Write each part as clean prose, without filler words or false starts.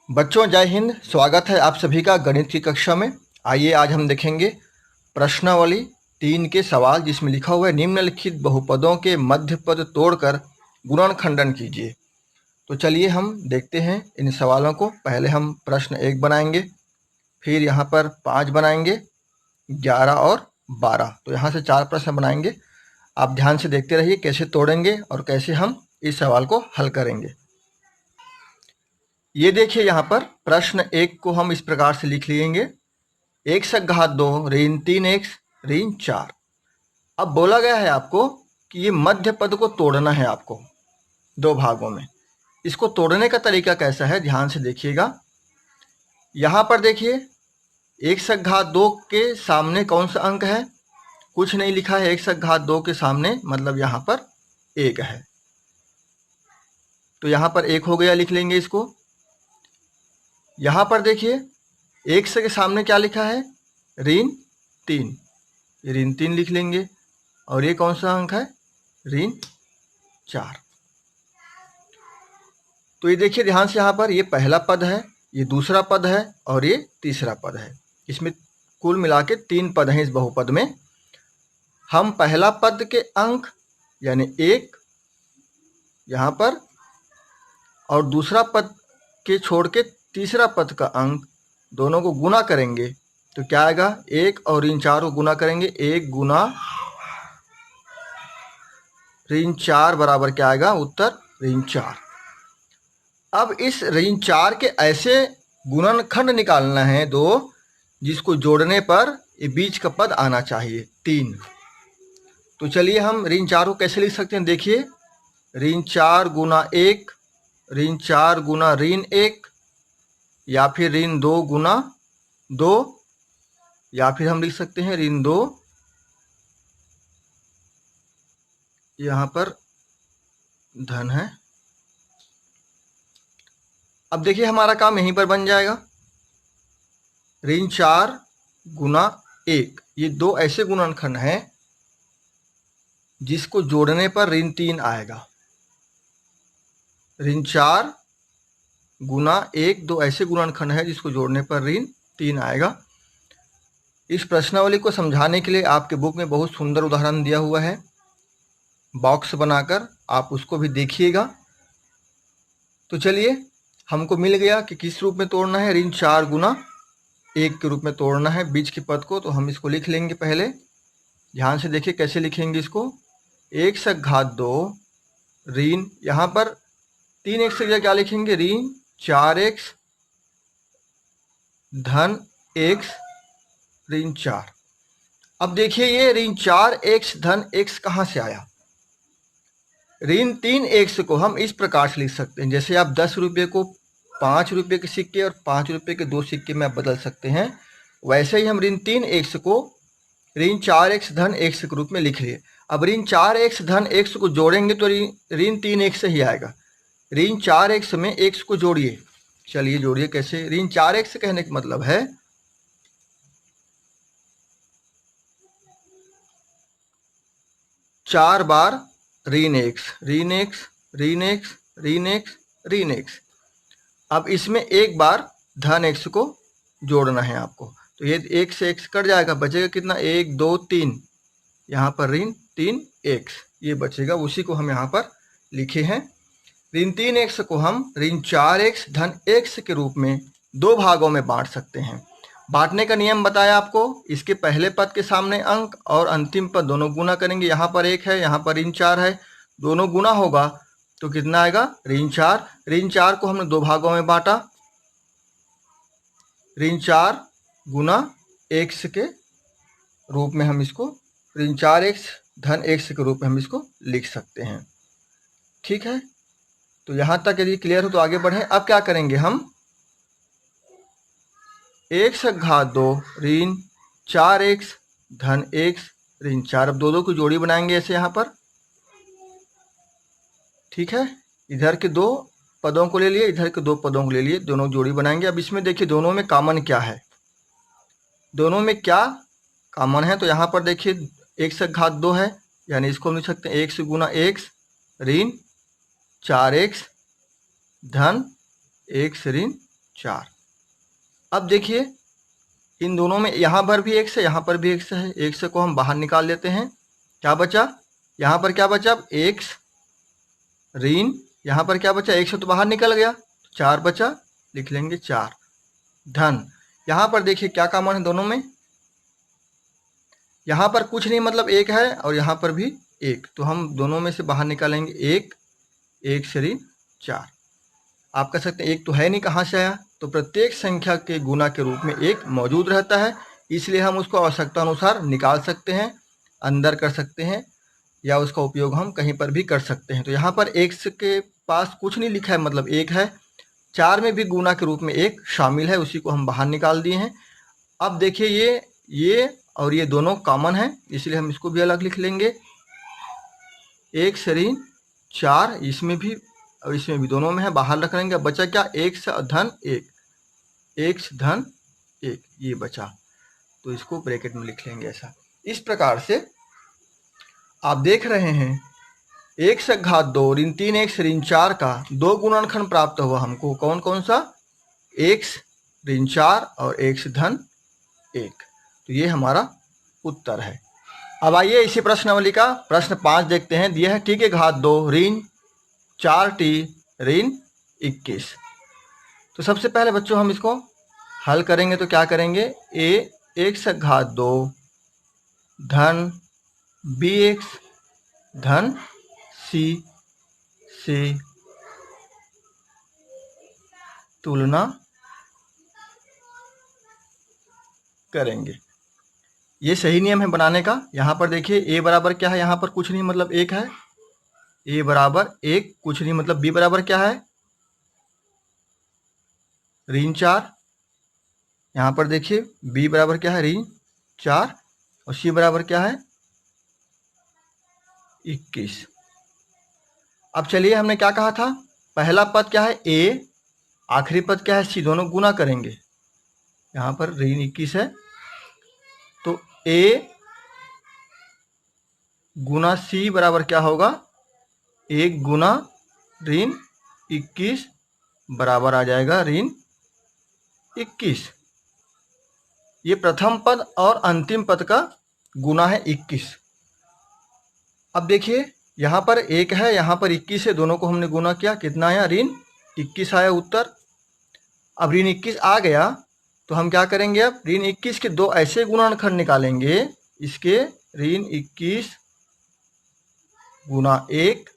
बच्चों जय हिंद। स्वागत है आप सभी का गणित की कक्षा में। आइए आज हम देखेंगे प्रश्नावली 3 के सवाल, जिसमें लिखा हुआ है निम्नलिखित बहुपदों के मध्य पद तोड़कर गुणनखंडन कीजिए। तो चलिए हम देखते हैं इन सवालों को। पहले हम प्रश्न 1 बनाएंगे, फिर यहाँ पर 5 बनाएंगे, 11 और 12। तो यहाँ से 4 प्रश्न बनाएंगे। आप ध्यान से देखते रहिए कैसे तोड़ेंगे और कैसे हम इस सवाल को हल करेंगे। ये देखिए, यहाँ पर प्रश्न 1 को हम इस प्रकार से लिख लेंगे, x घात 2 ऋण 3x ऋण 4। अब बोला गया है आपको कि ये मध्य पद को तोड़ना है आपको 2 भागों में। इसको तोड़ने का तरीका कैसा है, ध्यान से देखिएगा। यहाँ पर देखिए, x घात 2 के सामने कौन सा अंक है, कुछ नहीं लिखा है। x घात 2 के सामने मतलब यहाँ पर 1 है, तो यहाँ पर 1 हो गया, लिख लेंगे इसको। यहाँ पर देखिए, x के सामने क्या लिखा है, ऋण 3, ऋण 3 लिख लेंगे। और ये कौन सा अंक है, ऋण 4। तो ये देखिए ध्यान से, यहाँ पर ये पहला पद है, ये दूसरा पद है और ये तीसरा पद है। इसमें कुल मिला के 3 पद हैं इस बहुपद में। हम पहला पद के अंक यानी 1 यहाँ पर और दूसरा पद के छोड़ के तीसरा पद का अंक दोनों को गुना करेंगे तो क्या आएगा, 1 और ऋण 4 को गुना करेंगे, 1 गुना ऋण 4 बराबर क्या आएगा, उत्तर ऋण 4। अब इस ऋण 4 के ऐसे गुणनखंड निकालना है 2, जिसको जोड़ने पर ये बीच का पद आना चाहिए 3। तो चलिए हम ऋण 4 को कैसे लिख सकते हैं, देखिए, ऋण 4 गुना 1, ऋण 4 गुना ऋण 1, या फिर ऋण 2 गुना 2, या फिर हम लिख सकते हैं ऋण 2, यहाँ पर धन है। अब देखिए हमारा काम यहीं पर बन जाएगा, ऋण 4 गुना 1। ये 2 ऐसे गुणनखंड हैं जिसको जोड़ने पर ऋण 3 आएगा। ऋण 4 गुना 1 2 ऐसे गुणनखंड है जिसको जोड़ने पर ऋण 3 आएगा। इस प्रश्नावली को समझाने के लिए आपके बुक में बहुत सुंदर उदाहरण दिया हुआ है, बॉक्स बनाकर आप उसको भी देखिएगा। तो चलिए, हमको मिल गया कि किस रूप में तोड़ना है, ऋण 4 गुना 1 के रूप में तोड़ना है बीच के पद को। तो हम इसको लिख लेंगे। पहले ध्यान से देखिए कैसे लिखेंगे इसको, x घात 2 ऋण, यहाँ पर 3x की जगह क्या लिखेंगे, ऋण 4x धन x ऋण 4। अब देखिए ये ऋण 4x धन x कहाँ से आया। ऋण 3x को हम इस प्रकार से लिख सकते हैं, जैसे आप 10 रुपये को 5 रुपये के सिक्के और 5 रुपये के 2 सिक्के में आप बदल सकते हैं, वैसे ही हम ऋण 3x को ऋण 4x धन x के रूप में लिख लिए। अब ऋण 4x धन x को जोड़ेंगे तो ऋण 3x ही आएगा। ऋण 4x में x को जोड़िए, चलिए जोड़िए कैसे, ऋण 4x कहने का मतलब है 4 बार ऋण x, ऋण x ऋण x ऋण x ऋण x। अब इसमें एक बार धन x को जोड़ना है आपको, तो ये 1 से x कट जाएगा, बचेगा कितना, 1 2 3, यहाँ पर ऋण 3x ये बचेगा, उसी को हम यहाँ पर लिखे हैं। ऋण 3x को हम ऋण 4x धन x के रूप में 2 भागों में बांट सकते हैं। बांटने का नियम बताया आपको, इसके पहले पद के सामने अंक और अंतिम पद दोनों गुना करेंगे। यहाँ पर 1 है, यहाँ पर ऋण 4 है, दोनों गुना होगा तो कितना आएगा, ऋण 4। ऋण 4 को हमने 2 भागों में बांटा, ऋण 4 गुना x के रूप में हम इसको, ऋण 4x धन x के रूप में हम इसको लिख सकते हैं। ठीक है, तो यहाँ तक यदि क्लियर हो तो आगे बढ़ें। अब क्या करेंगे हम, x घात 2 ऋण 4x धन x ऋण 4। अब 2 की जोड़ी बनाएंगे ऐसे यहाँ पर, ठीक है, इधर के 2 पदों को ले लिए, इधर के 2 पदों को ले लिए, दोनों जोड़ी बनाएंगे। अब इसमें देखिए दोनों में कॉमन क्या है, दोनों में क्या कॉमन है, तो यहाँ पर देखिए x घात 2 है, यानी इसको हम लिख सकते हैं x गुना x ऋण 4x धन x ऋण 4। अब देखिए इन दोनों में यहाँ पर भी x है, यहाँ पर भी x है, x को हम बाहर निकाल लेते हैं। क्या बचा, यहाँ पर क्या बचा, अब x ऋण, यहाँ पर क्या बचा, x तो बाहर निकल गया, 4 बचा, लिख लेंगे 4 धन। यहाँ पर देखिए क्या कॉमन है दोनों में, यहाँ पर कुछ नहीं मतलब 1 है और यहाँ पर भी 1, तो हम दोनों में से बाहर निकालेंगे 1, 1 से ऋण 4। आप कह सकते हैं 1 तो है नहीं, कहाँ से आया, तो प्रत्येक संख्या के गुना के रूप में 1 मौजूद रहता है, इसलिए हम उसको आवश्यकता अनुसार निकाल सकते हैं, अंदर कर सकते हैं, या उसका उपयोग हम कहीं पर भी कर सकते हैं। तो यहाँ पर x के पास कुछ नहीं लिखा है, मतलब 1 है, 4 में भी गुना के रूप में 1 शामिल है, उसी को हम बाहर निकाल दिए हैं। अब देखिए ये और ये दोनों कॉमन है, इसलिए हम इसको भी अलग लिख लेंगे, 1 से ऋण 4, इसमें भी और इसमें भी, दोनों में है, बाहर रख लेंगे। बचा क्या, x धन 1, x धन 1, ये बचा, तो इसको ब्रैकेट में लिख लेंगे ऐसा। इस प्रकार से आप देख रहे हैं 1 घात 2 ऋण 3x ऋण 4 का 2 गुणनखंड प्राप्त हुआ हमको। कौन कौन सा, x ऋण 4 और x धन 1, तो ये हमारा उत्तर है। अब आइए इसी प्रश्नावली का प्रश्न 5 देखते हैं। दिया है t के घात 2 ऋण 4t ऋण 21। तो सबसे पहले बच्चों हम इसको हल करेंगे, तो क्या करेंगे, a 1 घात 2 धन bx धन c से तुलना करेंगे। ये सही नियम है बनाने का। यहाँ पर देखिए a बराबर क्या है, यहाँ पर कुछ नहीं मतलब 1 है, a बराबर 1, कुछ नहीं मतलब b बराबर क्या है, ऋण 4। यहाँ पर देखिए b बराबर क्या है, ऋण 4, और c बराबर क्या है, 21। अब चलिए हमने क्या कहा था, पहला पद क्या है a, आखिरी पद क्या है c, दोनों गुना करेंगे। यहाँ पर ऋण 21 है, तो a गुना c बराबर क्या होगा, 1 गुना ऋण 21 बराबर आ जाएगा ऋण 21। ये प्रथम पद और अंतिम पद का गुना है 21। अब देखिए यहाँ पर 1 है, यहाँ पर 21 है, दोनों को हमने गुना किया, कितना आया, ऋण 21 आया उत्तर। अब ऋण 21 आ गया तो हम क्या करेंगे, अब ऋण 21 के 2 ऐसे गुणनखंड निकालेंगे, इसके ऋण 21 गुना 1,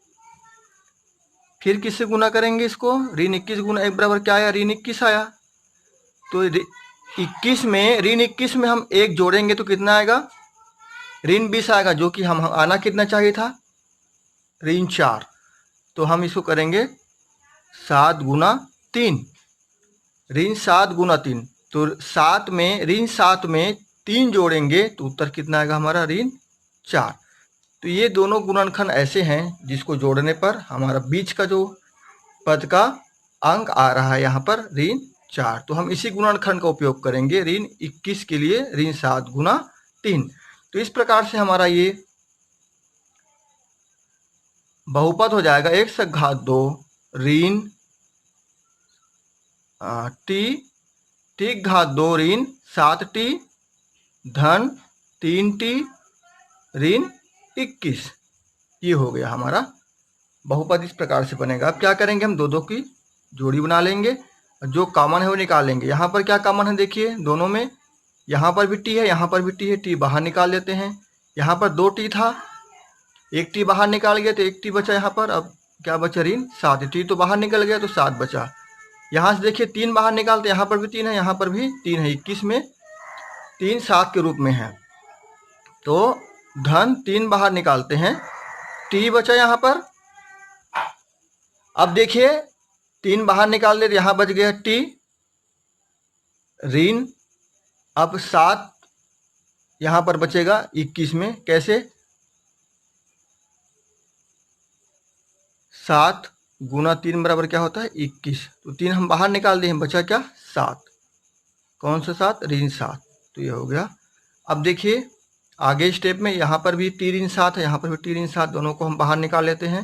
फिर किससे गुना करेंगे इसको, ऋण 21 गुना 1 बराबर क्या आया, ऋण 21 आया। तो 21 में ऋण 21 में हम 1 जोड़ेंगे तो कितना आएगा, ऋण 20 आएगा, जो कि हम आना कितना चाहिए था, ऋण 4। तो हम इसको करेंगे 7 गुना 3, ऋण 7 गुना 3, तो 7 में ऋण 7 में 3 जोड़ेंगे तो उत्तर कितना आएगा हमारा, ऋण 4। तो ये दोनों गुणनखंड ऐसे हैं जिसको जोड़ने पर हमारा बीच का जो पद का अंक आ रहा है यहाँ पर ऋण 4, तो हम इसी गुणनखंड का उपयोग करेंगे ऋण 21 के लिए, ऋण 7 गुना 3। तो इस प्रकार से हमारा ये बहुपद हो जाएगा 1 घात 2 ऋण t घात 2 ऋण 7t धन 3t ऋण 21। ये हो गया हमारा बहुपद, इस प्रकार से बनेगा। अब क्या करेंगे, हम दो की जोड़ी बना लेंगे, जो कॉमन है वो निकालेंगे। यहाँ पर क्या कॉमन है देखिए दोनों में, यहाँ पर भी t है, यहाँ पर भी t है, t बाहर निकाल लेते हैं। यहाँ पर 2t था, 1 t बाहर निकाल गया तो 1 t बचा यहाँ पर। अब क्या बचा, ऋण 7, t तो बाहर निकल गया तो 7 बचा। यहाँ से देखिए 3 बाहर निकालते, यहाँ पर भी 3 है, यहाँ पर भी 3 है, 21 में 3 7 के रूप में है, तो धन 3 बाहर निकालते हैं, t बचा यहाँ पर। अब देखिए 3 बाहर निकाल दे, यहाँ बच गया t ऋण, अब 7 यहाँ पर बचेगा 21 में, कैसे, 7 गुना 3 बराबर क्या होता है, 21, तो 3 हम बाहर निकाल दिए, बचा क्या, 7, कौन सा 7, ऋण 7, तो ये हो गया। अब देखिए आगे स्टेप में यहाँ पर भी t ऋण 7 है, यहाँ पर भी t ऋण 7, दोनों को हम बाहर निकाल लेते हैं,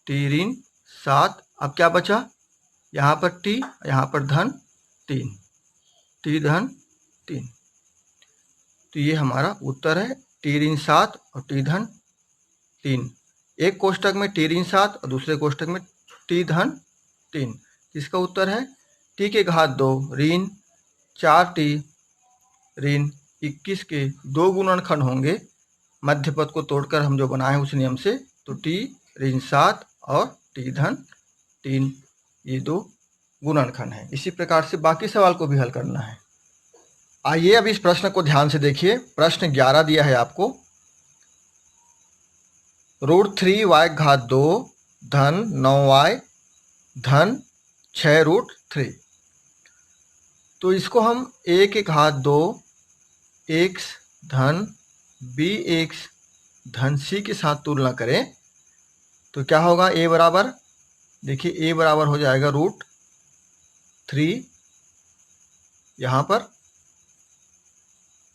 t ऋण 7। अब क्या बचा, यहाँ पर t, यहाँ पर धन 3, t धन 3। तो ये हमारा उत्तर है t ऋण 7 और t धन 3। एक कोष्टक में t ऋण 7 और दूसरे कोष्टक में t धन 3। इसका उत्तर है t के घात 2 ऋण 4t ऋण 21 के 2 गुणनखंड होंगे। मध्य पद को तोड़कर हम जो बनाए उस नियम से, तो t ऋण 7 और t धन 3 ये 2 गुणनखंड है। इसी प्रकार से बाकी सवाल को भी हल करना है। आइए अब इस प्रश्न को ध्यान से देखिए। प्रश्न 11 दिया है आपको, √3y घात 2 धन 9y धन 6√3। तो इसको हम a के घात 2 x धन bx धन c के साथ तुलना करें तो क्या होगा। a बराबर, देखिए a बराबर हो जाएगा √3, यहाँ पर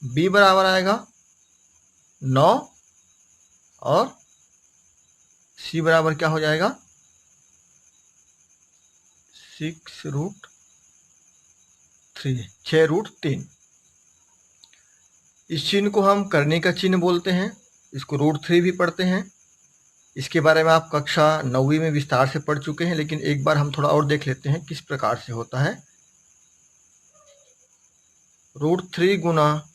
b बराबर आएगा 9 और c बराबर क्या हो जाएगा 6√3। इस चिन्ह को हम करने का चिन्ह बोलते हैं, इसको √3 भी पढ़ते हैं। इसके बारे में आप कक्षा 9वीं में विस्तार से पढ़ चुके हैं, लेकिन एक बार हम थोड़ा और देख लेते हैं किस प्रकार से होता है। √3 गुना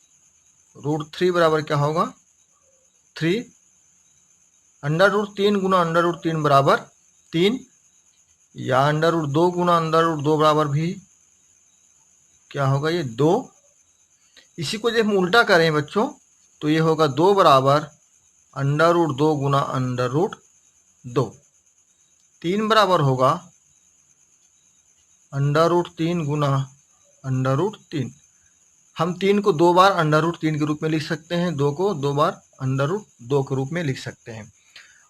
√3 बराबर क्या होगा 3, √3 गुना √3 बराबर 3, या √2 गुना √2 बराबर भी क्या होगा ये 2। इसी को जब हम उल्टा करें बच्चों तो ये होगा 2 बराबर √2 गुना √2। 3 बराबर होगा √3 गुना √3। हम 3 को 2 बार √3 के रूप में लिख सकते हैं, 2 को 2 बार √2 के रूप में लिख सकते हैं।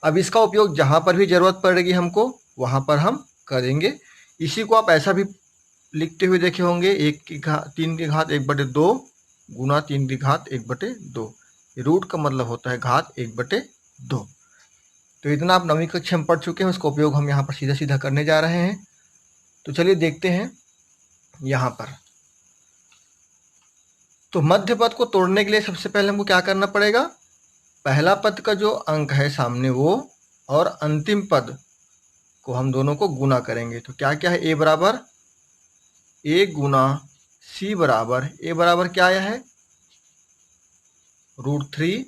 अब इसका उपयोग जहाँ पर भी ज़रूरत पड़ेगी हमको वहाँ पर हम करेंगे। इसी को आप ऐसा भी लिखते हुए देखे होंगे, 3 की घात 1/2 गुना 3 की घात 1/2। रूट का मतलब होता है घात 1/2। तो इतना आप 9वीं कक्षा में पढ़ चुके हैं, उसका उपयोग हम यहाँ पर सीधा सीधा करने जा रहे हैं। तो चलिए देखते हैं यहाँ पर। तो मध्य पद को तोड़ने के लिए सबसे पहले हमको क्या करना पड़ेगा, पहला पद का जो अंक है सामने वो और अंतिम पद को हम दोनों को गुना करेंगे। तो क्या क्या है, a बराबर a गुना c बराबर, a बराबर क्या आया है √3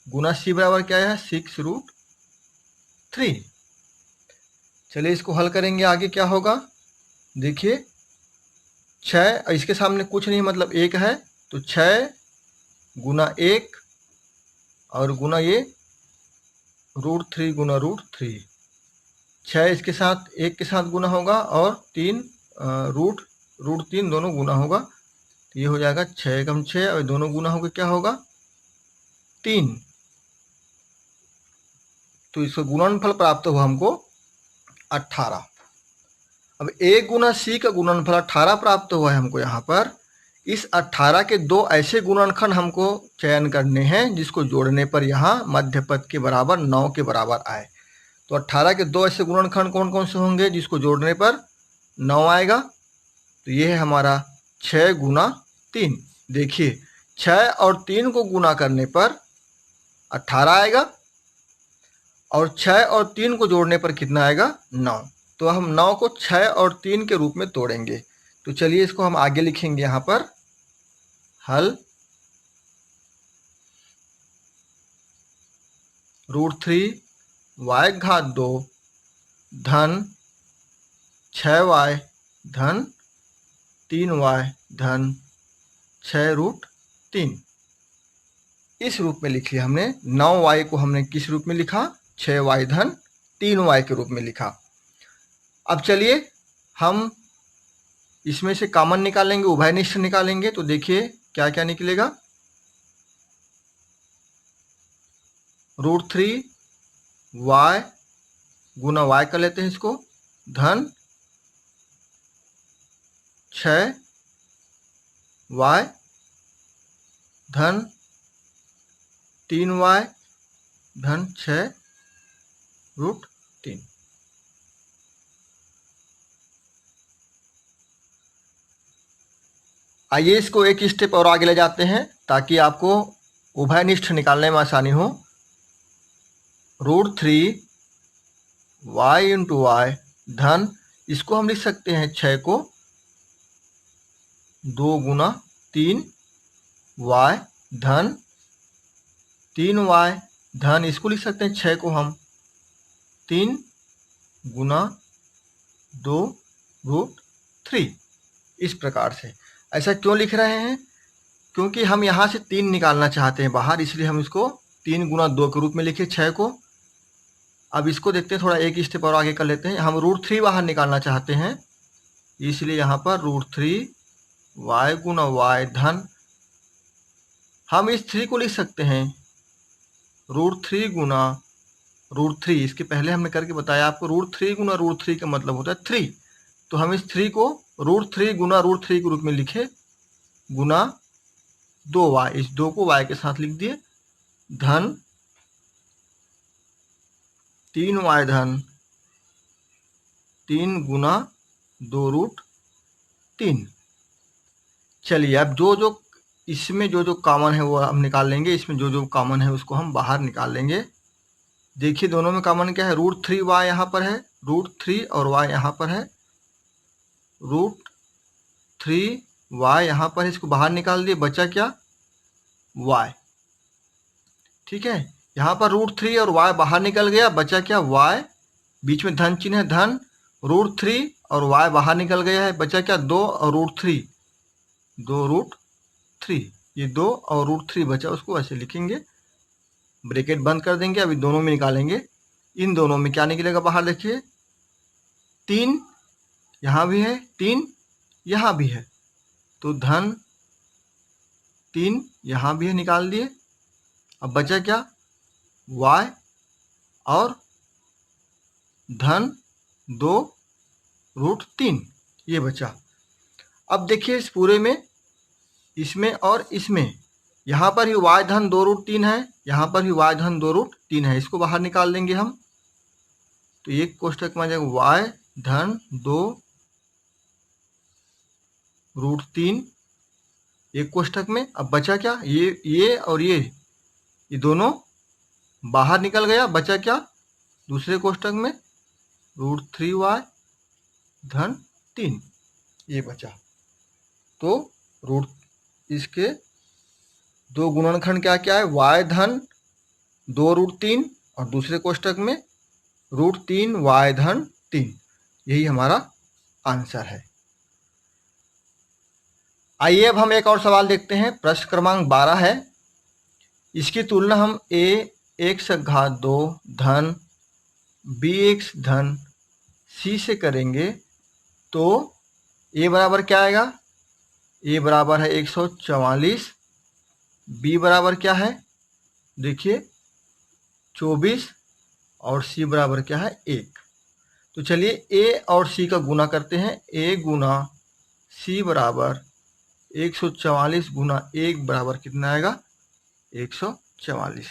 गुना c बराबर क्या आया है 6√3। चलिए इसको हल करेंगे। आगे क्या होगा, देखिए 6, इसके सामने कुछ नहीं मतलब 1 है, तो 6 गुना 1 और गुना ये √3 गुना √3। 6 इसके साथ 1 के साथ गुना होगा और 3 √3 दोनों गुना होगा, तो ये हो जाएगा 6 कम 6 और दोनों गुना होगा क्या होगा 3। तो इसका गुणनफल प्राप्त हुआ हमको 18। अब a गुना c का गुणनफल 18 प्राप्त हुआ है हमको। यहाँ पर इस 18 के 2 ऐसे गुणनखंड हमको चयन करने हैं जिसको जोड़ने पर यहाँ मध्य पद के बराबर 9 के बराबर आए। तो 18 के 2 ऐसे गुणनखंड कौन कौन से होंगे जिसको जोड़ने पर 9 आएगा। तो ये है हमारा 6 गुना 3। देखिए 6 और 3 को गुना करने पर 18 आएगा और 6 और 3 को जोड़ने पर कितना आएगा 9। तो हम 9 को 6 और 3 के रूप में तोड़ेंगे। तो चलिए इसको हम आगे लिखेंगे यहाँ पर हल। √3y घात 2 धन 6y धन 3y धन 6√3 इस रूप में लिख लिया हमने। 9y को हमने किस रूप में लिखा 6y धन 3y के रूप में लिखा। अब चलिए हम इसमें से कॉमन निकालेंगे, उभयनिष्ठ निकालेंगे। तो देखिए क्या क्या निकलेगा, √3y गुना y कर लेते हैं इसको धन 6y धन 3y धन 6√3। आइए इसको एक स्टेप और आगे ले जाते हैं ताकि आपको उभयनिष्ठ निकालने में आसानी हो। √3 y इंटू वाई धन, इसको हम लिख सकते हैं 6 को 2 गुना 3 y धन 3y धन, इसको लिख सकते हैं 6 को हम 3 गुना 2√3। इस प्रकार से। ऐसा क्यों लिख रहे हैं? क्योंकि हम यहाँ से 3 निकालना चाहते हैं बाहर, इसलिए हम इसको 3 गुना 2 के रूप में लिखे 6 को। अब इसको देखते हैं, थोड़ा एक स्टेप और आगे कर लेते हैं। हम √3 बाहर निकालना चाहते हैं, इसलिए यहाँ पर √3 y गुना y धन, हम इस 3 को लिख सकते हैं √3 गुना √3। इसके पहले हमने करके बताया आपको, √3 गुना √3 का मतलब होता है 3। तो हम इस 3 को √3 गुना √3 के रूप में लिखे गुना 2y, इस 2 को y के साथ लिख दिए धन 3y धन 3 गुना 2√3। चलिए अब जो इसमें जो कॉमन है वो हम निकाल लेंगे, इसमें जो कॉमन है उसको हम बाहर निकाल लेंगे। देखिए दोनों में कॉमन क्या है, √3y यहाँ पर है, √3 और y यहाँ पर है, √3y यहाँ पर है, इसको बाहर निकाल दिए, बचा क्या y। ठीक है, यहाँ पर √3 और y बाहर निकल गया, बचा क्या y, बीच में धन चिन्ह है धन, √3 और y बाहर निकल गया है, बचा क्या 2 और √3, 2√3, ये 2 और √3 बचा, उसको ऐसे लिखेंगे, ब्रैकेट बंद कर देंगे। अभी दोनों में निकालेंगे, इन दोनों में क्या निकलेगा बाहर, देखिए 3 यहाँ भी है, 3 यहाँ भी है, तो धन 3 यहाँ भी है, निकाल दिए। अब बचा क्या y और धन 2√3, ये बचा। अब देखिए इस पूरे में, इसमें और इसमें, यहाँ पर ही y धन 2√3 है, यहाँ पर भी y धन 2√3 है, इसको बाहर निकाल लेंगे हम। तो एक कोष्टक में आ जाएगा y धन 2√3 एक कोष्टक में। अब बचा क्या, ये और ये दोनों बाहर निकल गया, बचा क्या दूसरे कोष्टक में √3y धन 3, ये बचा। तो इसके दो गुणनखंड क्या क्या है, y धन 2√3 और दूसरे कोष्टक में √3y धन 3, यही हमारा आंसर है। आइए अब हम एक और सवाल देखते हैं। प्रश्न क्रमांक 12 है, इसकी तुलना हम a(x)2 धन bx धन c से करेंगे तो a बराबर क्या आएगा, a बराबर है 144, b बराबर क्या है देखिए 24 और c बराबर क्या है 1। तो चलिए a और c का गुना करते हैं। a गुना c बराबर 144 गुना 1 बराबर कितना आएगा 144।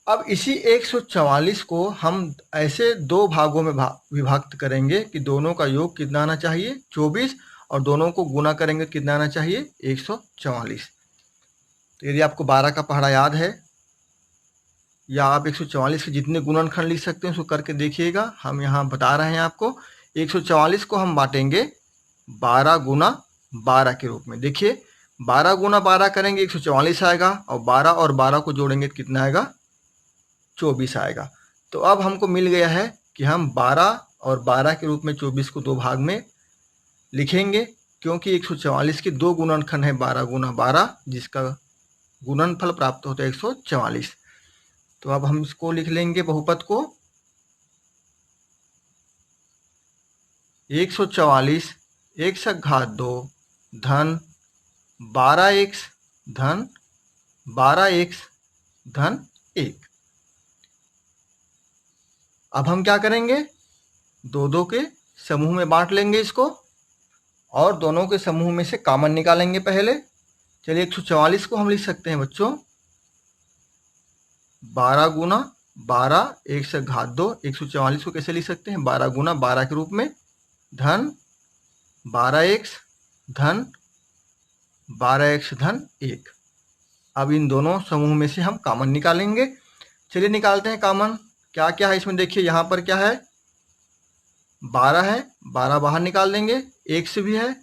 अब इसी 144 को हम ऐसे दो भागों में विभक्त करेंगे कि दोनों का योग कितना आना चाहिए 24, और दोनों को गुना करेंगे कितना आना चाहिए 144। तो यदि आपको 12 का पहाड़ा याद है, या आप 144 के जितने गुणनखंड लिख सकते हैं उसको करके देखिएगा। हम यहाँ बता रहे हैं आपको, 144 को हम बांटेंगे 12 गुना 12 के रूप में। देखिए 12 गुना 12 करेंगे 144 आएगा, और 12 और 12 को जोड़ेंगे तो कितना आएगा 24 आएगा। तो अब हमको मिल गया है कि हम 12 और 12 के रूप में 24 को दो भाग में लिखेंगे, क्योंकि 144 के दो गुणनखंड है 12 गुना 12, जिसका गुणनफल प्राप्त होता है 144। तो अब हम इसको लिख लेंगे बहुपद को 144 x(2) धन 12x धन 12x धन 1। अब हम क्या करेंगे, दो के समूह में बांट लेंगे इसको, और दोनों के समूह में से कॉमन निकालेंगे पहले। चलिए 144 को हम लिख सकते हैं बच्चों 12 गुना 12 x(2), 144 को कैसे लिख सकते हैं 12 गुना 12 के रूप में, धन 12x धन 12x धन 1। अब इन दोनों समूह में से हम कॉमन निकालेंगे। चलिए निकालते हैं कॉमन। क्या क्या है इसमें देखिए, यहाँ पर क्या है 12 है, 12 बाहर निकाल देंगे। x भी है,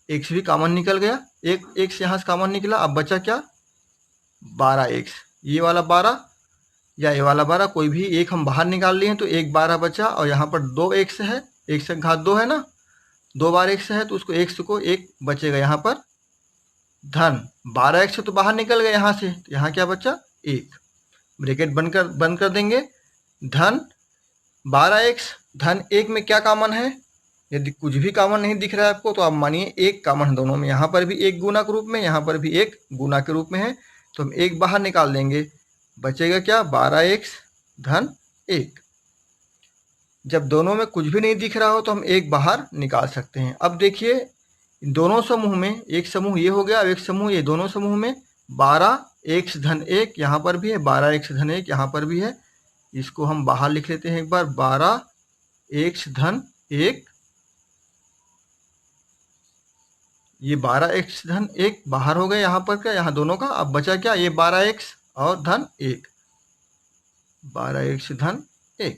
x भी कॉमन निकल गया, एक x यहाँ से कॉमन निकला। अब बचा क्या 12x, ये वाला 12 या ये वाला 12 कोई भी एक हम बाहर निकाल लिए हैं तो एक 12 बचा। और यहाँ पर 2x है, x की घात 2 है ना, 2 बार x है तो उसको x को एक बचेगा यहाँ पर धन 12x तो बाहर निकल गया यहाँ से, तो यहाँ क्या बचा 1, ब्रैकेट बंद कर देंगे। धन 12x धन 1 में क्या कॉमन है, यदि कुछ भी कॉमन नहीं दिख रहा है आपको तो आप मानिए एक कॉमन है दोनों में। यहाँ पर भी एक गुना के रूप में, यहाँ पर भी एक गुना के रूप में है, तो हम एक बाहर निकाल देंगे। बचेगा क्या 12x धन 1। जब दोनों में कुछ भी नहीं दिख रहा हो तो हम एक बाहर निकाल सकते हैं। अब देखिए दोनों समूह में, एक समूह ये हो गया, अब एक समूह ये, दोनों समूह में 12x धन 1 यहाँ पर भी है, 12x धन 1 यहाँ पर भी है। इसको हम बाहर लिख लेते हैं एक बार, 12x धन 1, ये 12x धन 1 बाहर हो गया यहाँ पर क्या, यहाँ दोनों का। अब बचा क्या ये 12x और धन 1, 12x धन 1,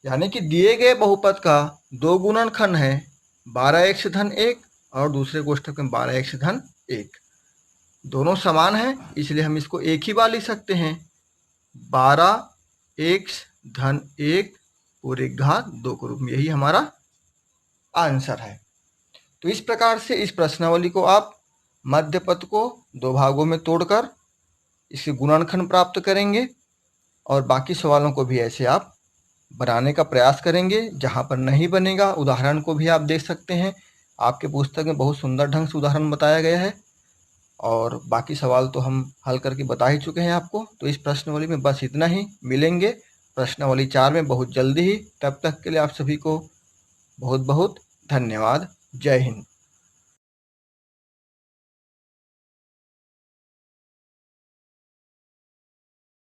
यानी कि दिए गए बहुपद का दो गुणनखंड है 12x धन 1 और दूसरे कोष्ठक में 12x धन 1। दोनों समान हैं इसलिए हम इसको एक ही बार लिख सकते हैं, 12x धन 1 पूरे घात 2 के रूप में। यही हमारा आंसर है। तो इस प्रकार से इस प्रश्नावली को आप मध्य पद को दो भागों में तोड़कर इसके गुणनखंड प्राप्त करेंगे और बाकी सवालों को भी ऐसे आप बनाने का प्रयास करेंगे। जहाँ पर नहीं बनेगा उदाहरण को भी आप देख सकते हैं, आपके पुस्तक में बहुत सुंदर ढंग से उदाहरण बताया गया है और बाकी सवाल तो हम हल करके बता ही चुके हैं आपको। तो इस प्रश्नावली में बस इतना ही, मिलेंगे प्रश्नावली 4 में बहुत जल्दी ही। तब तक के लिए आप सभी को बहुत बहुत धन्यवाद। जय हिंद।